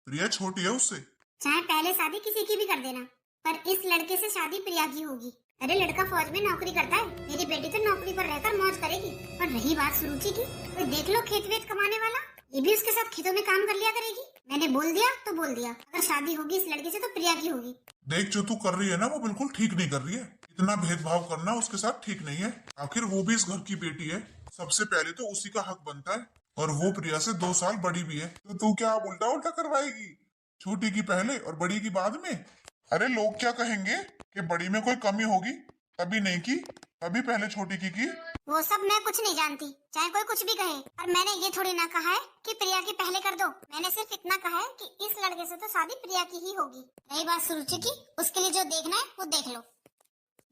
प्रिया छोटी है उससे। चाहे पहले शादी किसी की भी कर देना, पर इस लड़के से शादी प्रिया की होगी। अरे लड़का फौज में नौकरी करता है, मेरी बेटी तो नौकरी पर रहकर मौज करेगी। और रही बात सुरुचि की, तो देख लो खेत वेत कमाने वाला, ये भी उसके साथ खेतों में काम कर लिया करेगी। मैंने बोल दिया तो बोल दिया, अगर शादी होगी इस लड़के से तो प्रिया की होगी। देख जो तू कर रही है ना वो बिल्कुल ठीक नहीं कर रही है। इतना भेदभाव करना उसके साथ ठीक नहीं है। आखिर वो भी इस घर की बेटी है, सबसे पहले तो उसी का हक बनता है। और वो प्रिया से 2 साल बड़ी भी है, तो तू क्या उल्टा उल्टा करवाएगी? छोटी की पहले और बड़ी की बाद में? अरे लोग क्या कहेंगे कि बड़ी में कोई कमी होगी तभी नहीं की, तभी पहले छोटी की। वो सब मैं कुछ नहीं जानती, चाहे कोई कुछ भी कहे। और मैंने ये थोड़ी ना कहा है कि प्रिया की पहले कर दो। मैंने सिर्फ इतना कहा है कि इस लड़के से तो शादी प्रिया की ही होगी। रही बात सुरुचि की, उसके लिए जो देखना है वो देख लो,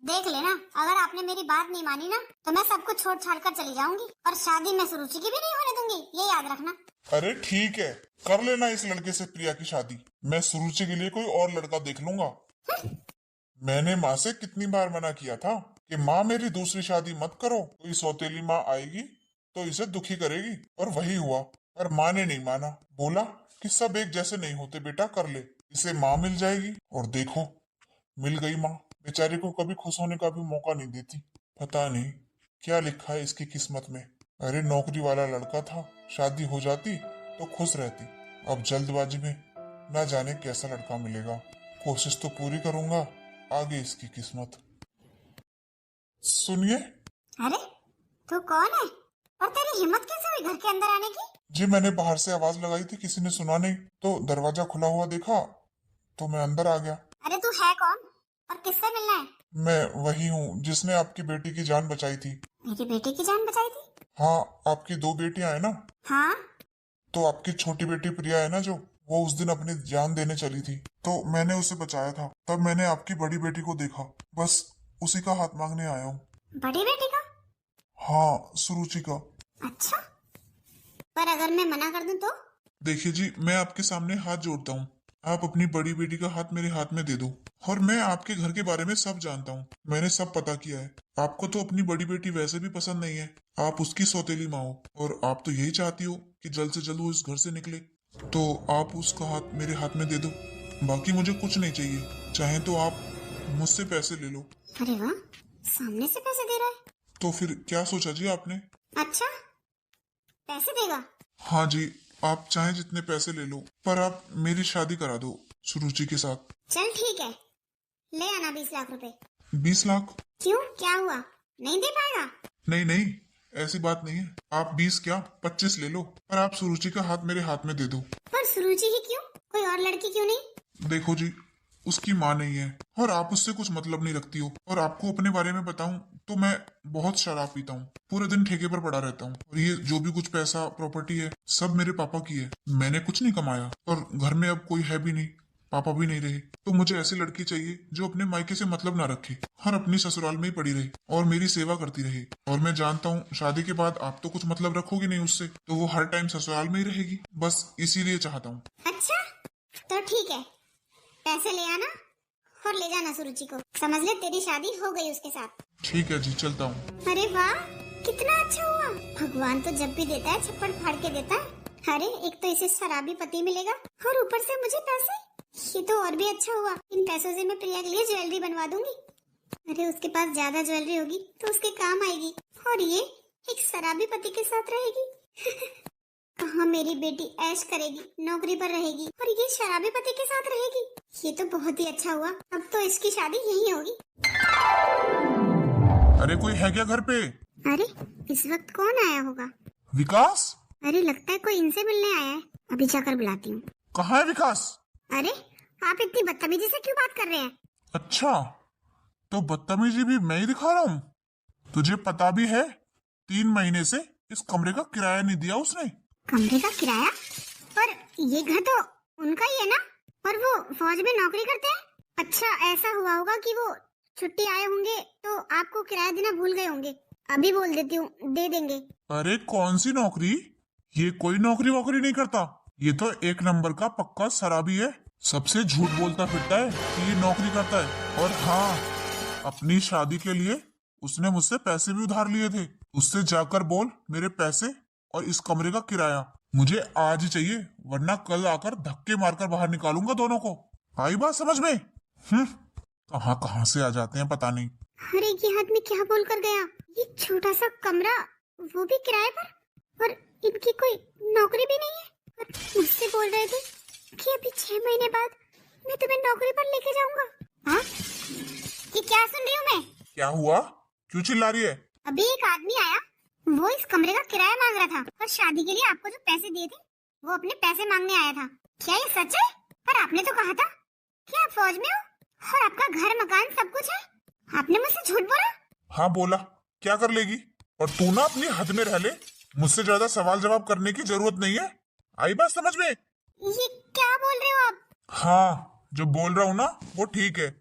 देख लेना। अगर आपने मेरी बात नहीं मानी ना तो मैं सब कुछ छोड़ छाड़ कर चली जाऊंगी। और शादी मैं सुरुचि की भी नहीं होने दूंगी, ये याद रखना। अरे ठीक है, कर लेना इस लड़के से प्रिया की शादी। मैं सुरुचि के लिए कोई और लड़का देख लूंगा। मैंने माँ से कितनी बार मना किया था कि माँ मेरी दूसरी शादी मत करो, कोई सौतेली माँ आएगी तो इसे दुखी करेगी। और वही हुआ, पर माँ ने नहीं माना। बोला कि सब एक जैसे नहीं होते बेटा, कर ले, इसे माँ मिल जाएगी। और देखो मिल गई माँ। बेचारे को कभी खुश होने का भी मौका नहीं देती। पता नहीं क्या लिखा है इसकी किस्मत में। अरे नौकरी वाला लड़का था, शादी हो जाती तो खुश रहती। अब जल्दबाजी में ना जाने कैसा लड़का मिलेगा। कोशिश तो पूरी करूंगा, आगे इसकी किस्मत। सुनिए। अरे तू कौन है और तेरी हिम्मत कैसे हुई घर के अंदर आने की? जी मैंने बाहर से आवाज लगाई थी, किसी ने सुना नहीं, तो दरवाजा खुला हुआ देखा तो मैं अंदर आ गया। अरे तू है कौन और किससे मिलना है? मैं वही हूँ जिसने आपकी बेटी की जान बचाई थी। मेरी बेटी की जान बचाई थी? हाँ, आपकी 2 बेटियां हैं ना? हाँ। तो आपकी छोटी बेटी प्रिया है ना, जो वो उस दिन अपनी जान देने चली थी, तो मैंने उसे बचाया था। तब मैंने आपकी बड़ी बेटी को देखा, बस उसी का हाथ मांगने आया हूँ। बड़ी बेटी का? हाँ, सुरुचि का। अच्छा, पर अगर मैं मना कर दूं तो? देखिए जी, मैं आपके सामने हाथ जोड़ता हूँ, आप अपनी बड़ी बेटी का हाथ मेरे हाथ में दे दो। और मैं आपके घर के बारे में सब जानता हूँ, मैंने सब पता किया है। आपको तो अपनी बड़ी बेटी वैसे भी पसंद नहीं है, आप उसकी सौतेली माँ हो, और आप तो यही चाहती हो कि जल्द से जल्द वो इस घर से निकले। तो आप उसका हाथ मेरे हाथ में दे दो, बाकी मुझे कुछ नहीं चाहिए। चाहे तो आप मुझसे पैसे ले लो। अरे वाह, सामने से पैसे दे रहा है। तो फिर क्या सोचा जी आपने? अच्छा, पैसे देगा? हाँ जी, आप चाहे जितने पैसे ले लो, पर आप मेरी शादी करा दो सुरुचि के साथ। चल ठीक है, ले आना 20 लाख रुपए। 20 लाख? क्यों, क्या हुआ, नहीं दे पाएगा? नहीं नहीं, ऐसी बात नहीं है। आप 20 क्या 25 ले लो, पर आप सुरुचि का हाथ मेरे हाथ में दे दो। पर सुरुचि ही क्यों, कोई और लड़की क्यों नहीं? देखो जी, उसकी माँ नहीं है और आप उससे कुछ मतलब नहीं रखती हो। और आपको अपने बारे में बताऊं तो मैं बहुत शराब पीता हूँ, पूरे दिन ठेके पर पड़ा रहता हूँ। और ये जो भी कुछ पैसा प्रॉपर्टी है सब मेरे पापा की है, मैंने कुछ नहीं कमाया। और घर में अब कोई है भी नहीं, पापा भी नहीं रहे। तो मुझे ऐसी लड़की चाहिए जो अपने मायके से मतलब ना रखे, हर अपनी ससुराल में ही पड़ी रहे और मेरी सेवा करती रहे। और मैं जानता हूँ शादी के बाद आप तो कुछ मतलब रखोगी नहीं उससे, तो वो हर टाइम ससुराल में ही रहेगी। बस इसीलिए चाहता हूँ। अच्छा तो ठीक है, पैसे ले आना और ले जाना सुरुचि को। समझ ले तेरी शादी हो गई उसके साथ। ठीक है जी, चलता हूँ। अरे वाह, कितना अच्छा हुआ। भगवान तो जब भी देता है छप्पड़ फाड़ के देता है। अरे एक तो इसे शराबी पति मिलेगा और ऊपर से मुझे पैसे, ये तो और भी अच्छा हुआ। इन पैसों से मैं प्रिया के लिए ज्वेलरी बनवा दूंगी। अरे उसके पास ज्यादा ज्वेलरी होगी तो उसके काम आएगी, और ये एक शराबी पति के साथ रहेगी। कहाँ मेरी बेटी ऐश करेगी, नौकरी पर रहेगी और ये शराबी पति के साथ रहेगी। ये तो बहुत ही अच्छा हुआ, अब तो इसकी शादी यही होगी। अरे कोई है क्या घर पे? अरे इस वक्त कौन आया होगा? विकास? अरे लगता है कोई इनसे मिलने आया है, अभी जाकर बुलाती हूँ। कहाँ है विकास? अरे आप इतनी बदतमीजी से क्यों बात कर रहे हैं? अच्छा, तो बदतमीजी भी मैं ही दिखा रहा हूँ? तुझे पता भी है 3 महीने से इस कमरे का किराया नहीं दिया उसने। कमरे का किराया? पर ये घर तो उनका ही है ना? और वो फौज में नौकरी करते हैं। अच्छा, ऐसा हुआ होगा कि वो छुट्टी आए होंगे तो आपको किराया देना भूल गए होंगे। अभी बोल देती हूँ, दे देंगे। अरे कौन सी नौकरी? ये कोई नौकरी वोकरी नहीं करता। ये तो एक नंबर का पक्का शराबी है। सबसे झूठ बोलता फिरता है कि ये नौकरी करता है। और हाँ, अपनी शादी के लिए उसने मुझसे पैसे भी उधार लिए थे। उससे जाकर बोल मेरे पैसे और इस कमरे का किराया मुझे आज ही चाहिए, वरना कल आकर धक्के मारकर बाहर निकालूंगा दोनों को। आई बात समझ में? कहाँ कहाँ से आ जाते हैं पता नहीं। अरे ये आदमी क्या बोल कर गया? ये छोटा सा कमरा, वो भी किराए पर, और इनकी कोई नौकरी भी नहीं है। और मुझसे बोल रहे थे कि अभी 6 महीने बाद मैं तुम्हें नौकरी पर लेके जाऊंगा। हाँ, ये क्या सुन रही हूँ मैं? क्या हुआ? क्यों चिल्ला रही है? अभी एक आदमी आया, वो इस कमरे का किराया मांग रहा था और शादी के लिए आपको जो पैसे दिए थे वो अपने पैसे मांगने आया था। क्या ये सच है? पर आपने तो कहा था कि आप फौज में हो और आपका घर मकान सब कुछ है। आपने मुझसे झूठ बोला। हाँ बोला, क्या कर लेगी? और तू ना अपनी हद में रह ले, मुझसे ज्यादा सवाल जवाब करने की जरूरत नहीं है। आई बात समझ में? ये क्या बोल रहे हो आप? हाँ, जो बोल रहा हूँ ना वो ठीक है,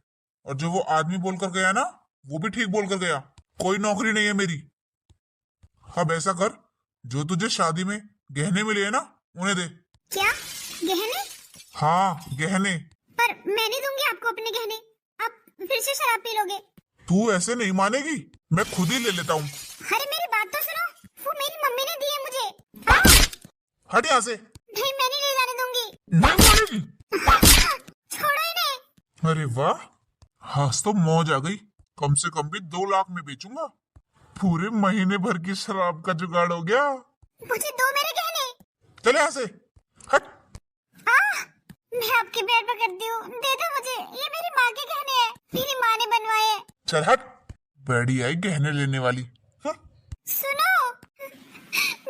और जो वो आदमी बोल कर गया ना वो भी ठीक बोल कर गया। कोई नौकरी नहीं है मेरी। अब ऐसा कर, जो तुझे शादी में गहने मिले हैं ना उन्हें दे। क्या गहने? हाँ गहने। पर मैं नहीं दूंगी आपको अपने गहने। आप फिर से शराब पी लोगे। तू ऐसे नहीं मानेगी, मैं खुद ही ले लेता हूँ। अरे मेरी बात तो सुनो, वो मेरी मम्मी ने दिए मुझे। हट यहाँ से। नहीं, मैं नहीं ले जाने दूंगी। नहीं मानेगी? छोड़ो इन्हें। अरे वाह, आज तो मौज आ गई। कम से कम भी 2 लाख में बेचूंगा। पूरे महीने भर की शराब का जुगाड़ हो गया। मुझे दो मेरे गहने। चले यहाँ से, हट। मैं आपके पैर पकड़ती हूँ, दे दो मुझे। ये मेरी माँ के गहने हैं, मेरी माँ ने बनवाए हैं। चल हट, बड़ी आई गहने लेने वाली। सुनो,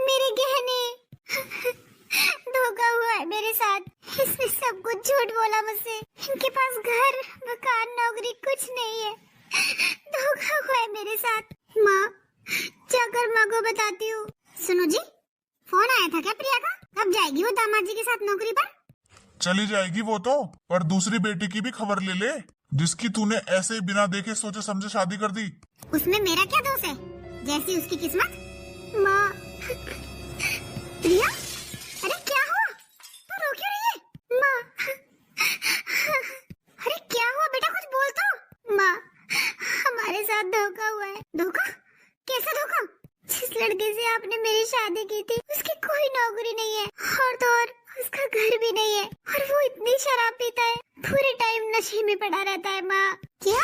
मेरे गहने। धोखा हुआ है मेरे साथ। इसने सब कुछ झूठ बोला मुझसे। इनके पास घर मकान नौकरी कुछ नहीं है। धोखा हुआ है मेरे साथ। माँ, जाकर माँ को बताती हूँ। सुनो जी, फोन आया था क्या प्रिया का? कब जाएगी वो दामाद जी के साथ नौकरी पर? चली जाएगी वो तो, पर दूसरी बेटी की भी खबर ले ले, जिसकी तूने ऐसे ही बिना देखे सोचे समझे शादी कर दी। उसमें मेरा क्या दोष है? जैसी उसकी किस्मत। माँ, प्रिया, अरे क्या हुआ? तू रो क्यों रही है? माँ, अरे क्या हुआ बेटा, कुछ बोल तो। माँ, हमारे साथ धोखा हुआ है। धोखा? कैसा धोखा? जिस लड़के से आपने मेरी शादी की थी उसकी कोई नौकरी नहीं है, और तो और उसका घर भी नहीं है, और वो इतनी शराब पीता है, पूरे टाइम नशे में पड़ा रहता है। माँ, क्या?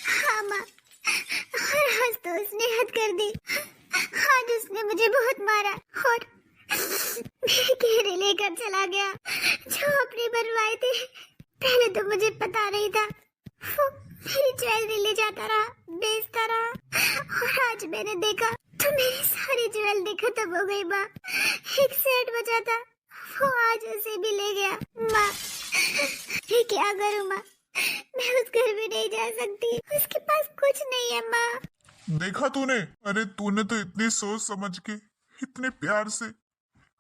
हाँ माँ, और आज तो उसने हद कर दी। आज उसने मुझे बहुत मारा और मेरे गहने लेकर चला गया जो अपने बनवाए थे। पहले तो मुझे पता नहीं था। वो मेरी ज्वेलरी ले जाता रहा, बेचता रहा, और आज मैंने देखा तो मेरी सारी ज्वेलरी खत्म हो गई। माँ, एक सेट बचा था, वो आज उसे भी ले गया। माँ, मैं क्या करूँ माँ? मैं उस घर में नहीं जा सकती, उसके पास कुछ नहीं है। माँ, देखा तूने? अरे तूने तो इतनी सोच समझ के, इतने प्यार से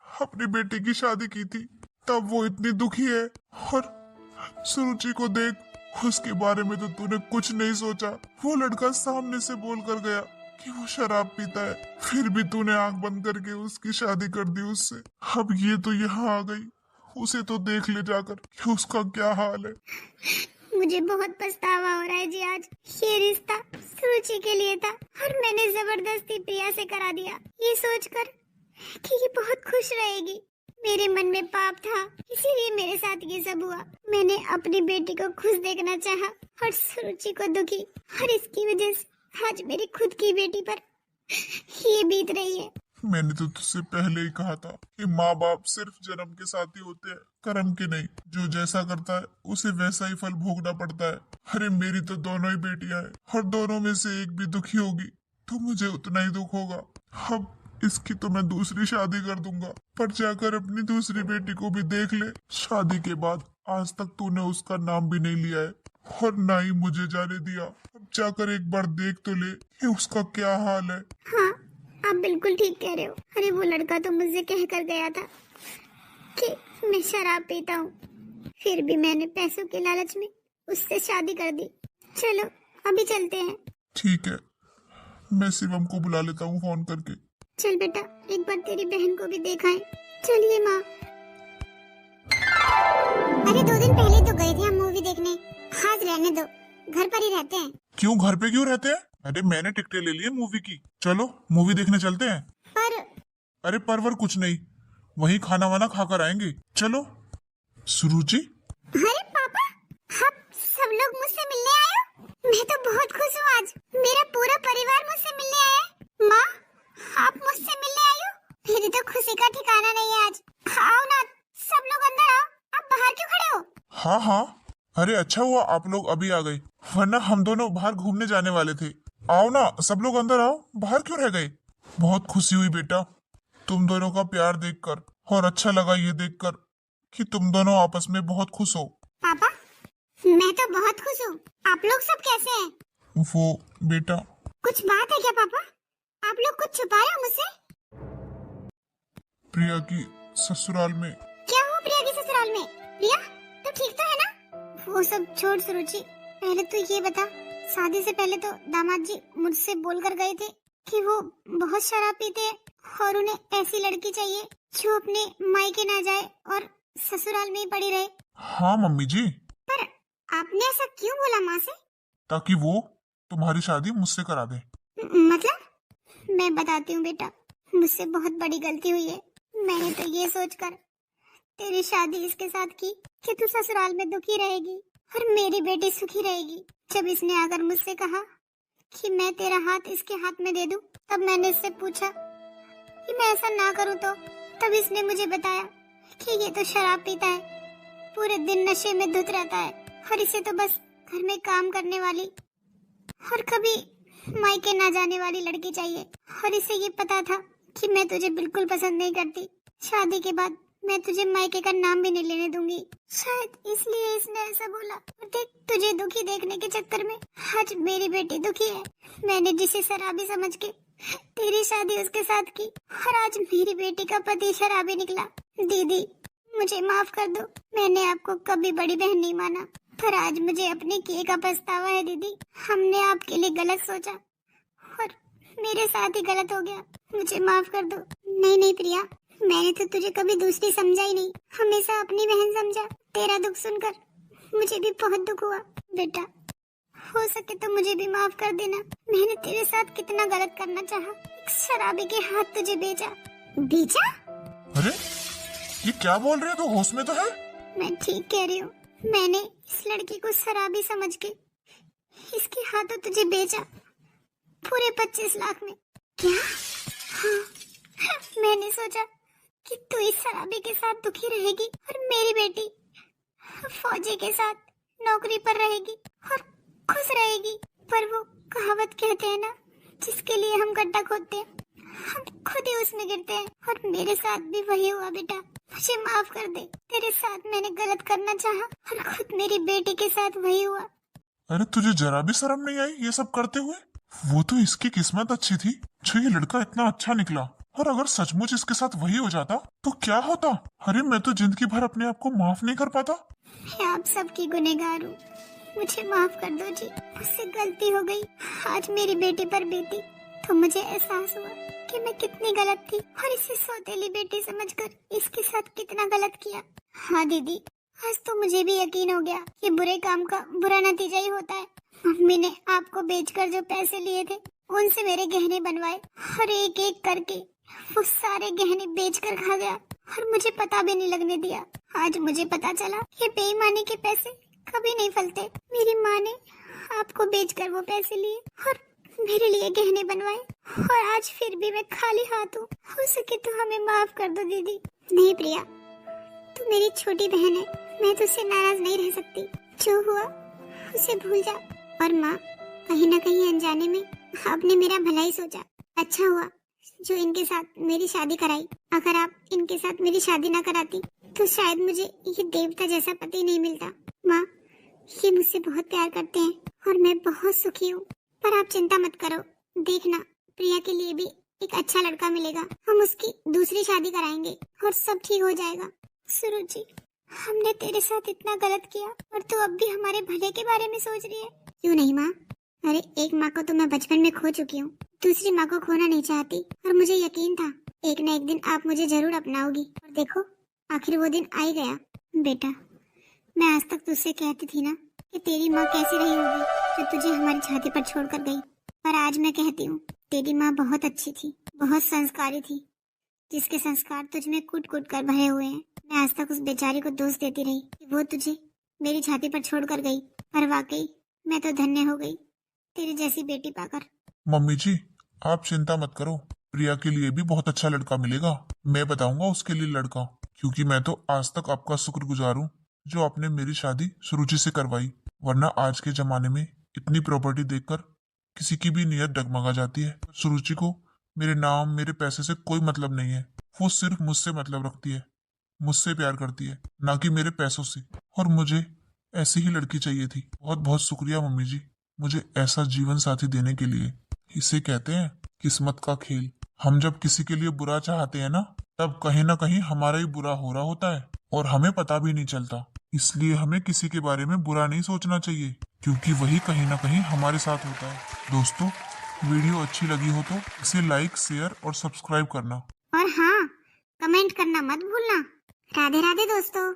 अपनी बेटी की शादी की थी, तब वो इतनी दुखी है। और सुरुचि को देख, उसके बारे में तो तूने कुछ नहीं सोचा। वो लड़का सामने से बोल कर गया कि वो शराब पीता है, फिर भी तूने आंख बंद करके उसकी शादी कर दी उससे। अब ये तो यहाँ आ गई, उसे तो देख ले जाकर कि उसका क्या हाल है। मुझे बहुत पछतावा हो रहा है जी। आज ये रिश्ता सुरुचि के लिए था और मैंने जबरदस्ती प्रिया से करा दिया, ये सोचकर कि ये बहुत खुश रहेगी। मेरे मन में पाप था, इसीलिए मेरे साथ ये सब हुआ। मैंने अपनी बेटी को खुश देखना चाहा और सुरुचि को दुखी, और इसकी वजह से आज मेरी खुद की बेटी पर ये बीत रही है। मैंने तो तुझसे पहले ही कहा था कि माँ बाप सिर्फ जन्म के साथी होते हैं, कर्म के नहीं। जो जैसा करता है उसे वैसा ही फल भोगना पड़ता है। अरे मेरी तो दोनों ही बेटियां हैं, और दोनों में से एक भी दुखी होगी तो मुझे उतना ही दुख होगा। अब इसकी तो मैं दूसरी शादी कर दूंगा, पर जाकर अपनी दूसरी बेटी को भी देख ले। शादी के बाद आज तक तूने उसका नाम भी नहीं लिया है, और ना ही मुझे जाने दिया। अब जाकर एक बार देख तो ले कि उसका क्या हाल है। हाँ, आप बिल्कुल ठीक कह रहे हो। अरे वो लड़का तो मुझसे कह कर गया था कि मैं शराब पीता हूँ, फिर भी मैंने पैसों के लालच में उससे शादी कर दी। चलो अभी चलते हैं। ठीक है, मैं शिवम को बुला लेता हूँ फोन करके। चल बेटा, एक बार तेरी बहन को भी देखा है। चलिए माँ। अरे 2 दिन पहले तो गए थे हम मूवी देखने, आज रहने दो, घर पर ही रहते हैं। क्यों, घर पे क्यों रहते हैं? अरे मैंने टिकटें ले ली है मूवी की, चलो मूवी देखने चलते हैं। पर अरे परवर कुछ नहीं, वहीं खाना वाना खाकर आएंगे, चलो। सुरुचि, अरे पापा, आप सब लोग मुझसे मिलने आए हो? मैं तो बहुत खुश हूँ, आज मेरा पूरा परिवार मुझसे मिलने आया है। माँ, आप मुझसे मिलने आई हो? मेरी तो खुशी का ठिकाना नहीं है आज। आओ ना, सब लोग अंदर आओ, आप बाहर क्यों खड़े हो? हाँ हाँ, अरे अच्छा हुआ आप लोग अभी आ गए, वरना हम दोनों बाहर घूमने जाने वाले थे। आओ ना, सब लोग अंदर आओ, बाहर क्यों रह गए? बहुत खुशी हुई बेटा तुम दोनों का प्यार देखकर, और अच्छा लगा ये देखकर कि तुम दोनों आपस में बहुत खुश हो। पापा, मैं तो बहुत खुश हूँ, आप लोग सब कैसे हैं? वो बेटा, कुछ बात है क्या पापा? आप लोग कुछ छुपा रहे हो मुझसे? प्रिया की ससुराल में। क्या हुआ प्रिया की ससुराल में? प्रिया, तू ठीक तो है ना? वो सब छोड़ सुरुचि, पहले तो ये बता, शादी से पहले तो दामाद जी मुझसे बोलकर गए थे कि वो बहुत शराब पीते हैं और उन्हें ऐसी लड़की चाहिए जो अपने मायके ना जाए और ससुराल में ही पड़ी रहे। हाँ मम्मी जी। पर आपने ऐसा क्यों बोला माँ से? ताकि वो तुम्हारी शादी मुझसे करा दे। मतलब मैं बताती हूँ बेटा, मुझसे बहुत बड़ी गलती हुई है। मैंने तो ये सोचकर तेरी शादी इसके साथ की कि तू ससुराल में दुखी रहेगी और मेरी बेटी सुखी रहेगी। जब इसने आकर मुझसे कहा कि मैं तेरा हाथ इसके हाथ में दे दूं, तब मैंने इससे पूछा कि मैं ऐसा ना करूं तो तब इसने मुझे बताया कि ये तो शराब पीता है, पूरे दिन नशे में धुत रहता है और इसे तो बस घर में काम करने वाली और कभी मायके ना जाने वाली लड़की चाहिए। और इसे ये पता था कि मैं तुझे बिल्कुल पसंद नहीं करती। शादी के बाद मैं तुझे मायके का नाम भी नहीं लेने दूंगी, शायद इसलिए इसने ऐसा बोला। और देख, तुझे दुखी देखने के चक्कर में आज मेरी बेटी दुखी है। मैंने जिसे शराबी समझ के तेरी शादी उसके साथ की और आज मेरी बेटी का पति शराबी निकला। दीदी, मुझे माफ कर दो, मैंने आपको कभी बड़ी बहन नहीं माना, पर आज मुझे अपने किए का पछतावा है। दीदी, हमने आपके लिए गलत सोचा और मेरे साथ ही गलत हो गया, मुझे माफ कर दो। नहीं नहीं प्रिया, मैंने तो तुझे कभी दूसरी समझा ही नहीं, हमेशा अपनी बहन समझा। तेरा दुख सुनकर मुझे भी बहुत दुख हुआ। बेटा, हो सके तो मुझे भी माफ कर देना। मैंने तेरे साथ कितना गलत करना चाहा, एक शराबी के हाथ तुझे बेचा। बेचा? अरे ये क्या बोल रहे हो, तो होश में तो है? मैं ठीक कह रही हूँ, मैंने इस लड़की को शराबी समझ के इसके हाथों तुझे बेचा, पूरे 25 लाख में। क्या? हाँ, मैंने सोचा कि तू इस शराबी के साथ दुखी रहेगी और मेरी बेटी फौजी के साथ नौकरी पर रहेगी और खुश रहेगी। पर वो कहावत कहते हैं ना, जिसके लिए हम गड्ढा खोदते हैं हम खुद ही उसमें गिरते हैं, और मेरे साथ भी वही हुआ। बेटा, मुझे माफ कर दे, तेरे साथ मैंने गलत करना चाहा और खुद मेरी बेटी के साथ वही हुआ। अरे तुझे जरा भी शर्म नहीं आई ये सब करते हुए? वो तो इसकी किस्मत अच्छी थी जो ये लड़का इतना अच्छा निकला, और अगर सचमुच इसके साथ वही हो जाता तो क्या होता? अरे मैं तो जिंदगी भर अपने आप को माफ नहीं कर पाता। मैं आप सबकी गुनहगार हूँ, मुझे माफ कर दो जी, मुझसे गलती हो गई। आज मेरी बेटी पर बीती तो मुझे एहसास हुआ कि मैं कितनी गलत थी और इसे सौतेली बेटी समझकर इसके साथ कितना गलत किया। हाँ दीदी, आज तो मुझे भी यकीन हो गया कि बुरे काम का बुरा नतीजा ही होता है। मम्मी ने आपको बेचकर जो पैसे लिए थे उनसे मेरे गहने बनवाए और एक एक करके वो सारे गहने बेचकर खा गया और मुझे पता भी नहीं लगने दिया। आज मुझे पता चला कि बेईमानी के पैसे कभी नहीं फलते। मेरी माँ ने आपको बेचकर वो पैसे लिए और मेरे लिए गहने बनवाए, और आज फिर भी मैं खाली हाथ हूँ। हो सके तो हमें माफ कर दो दीदी। नहीं प्रिया, तू मेरी छोटी बहन है, मैं तुझसे नाराज नहीं रह सकती। जो हुआ उसे भूल जा। और माँ, कहीं ना कहीं अनजाने में आपने मेरा भला ही सोचा। अच्छा हुआ जो इनके साथ मेरी शादी कराई। अगर आप इनके साथ मेरी शादी ना कराती तो शायद मुझे ये देवता जैसा पति नहीं मिलता। माँ, ये मुझसे बहुत प्यार करते हैं और मैं बहुत सुखी हूँ। पर आप चिंता मत करो, देखना प्रिया के लिए भी एक अच्छा लड़का मिलेगा। हम उसकी दूसरी शादी कराएंगे और सब ठीक हो जाएगा। सुरुचि, हमने तेरे साथ इतना गलत किया और तू अब भी हमारे भले के बारे में सोच रही है। क्यों नहीं माँ? अरे एक माँ को तो मैं बचपन में खो चुकी हूँ, दूसरी माँ को खोना नहीं चाहती। और मुझे यकीन था एक न एक दिन आप मुझे जरूर अपनाओगी, और देखो आखिर वो दिन आ ही गया। बेटा, मैं आज तक तुझसे कहती थी ना कि तेरी माँ कैसी रही होगी जो तुझे हमारी छाती पर छोड़कर गई, पर आज मैं कहती हूँ तेरी माँ बहुत अच्छी थी, बहुत संस्कारी थी, जिसके संस्कार तुझ में कूट कूट कर भरे हुए हैं। मैं आज तक उस बेचारी को दोष देती रही कि वो तुझे मेरी छाती पर छोड़कर गई, पर वाकई मैं तो धन्य हो गई तेरी जैसी बेटी पाकर। मम्मी जी, आप चिंता मत करो, प्रिया के लिए भी बहुत अच्छा लड़का मिलेगा। मैं बताऊंगा उसके लिए लड़का, क्योंकि मैं तो आज तक आपका शुक्रगुजार हूँ जो आपने मेरी शादी सुरुचि से करवाई। वरना आज के जमाने में इतनी प्रॉपर्टी देखकर किसी की भी नीयत डगमगा जाती है। सुरुचि को मेरे नाम मेरे पैसे से कोई मतलब नहीं है। वो सिर्फ मुझसे मतलब रखती है, मुझसे प्यार करती है, ना कि मेरे पैसों से। और मुझे ऐसी ही लड़की चाहिए थी। बहुत बहुत शुक्रिया मम्मी जी, मुझे ऐसा जीवन साथी देने के लिए। इसे कहते हैं किस्मत का खेल। हम जब किसी के लिए बुरा चाहते हैं ना, तब कहीं ना कहीं हमारा ही बुरा हो रहा होता है और हमें पता भी नहीं चलता। इसलिए हमें किसी के बारे में बुरा नहीं सोचना चाहिए, क्योंकि वही कहीं ना कहीं हमारे साथ होता है। दोस्तों, वीडियो अच्छी लगी हो तो इसे लाइक, शेयर और सब्सक्राइब करना। और हाँ, कमेंट करना मत भूलना। राधे राधे दोस्तों।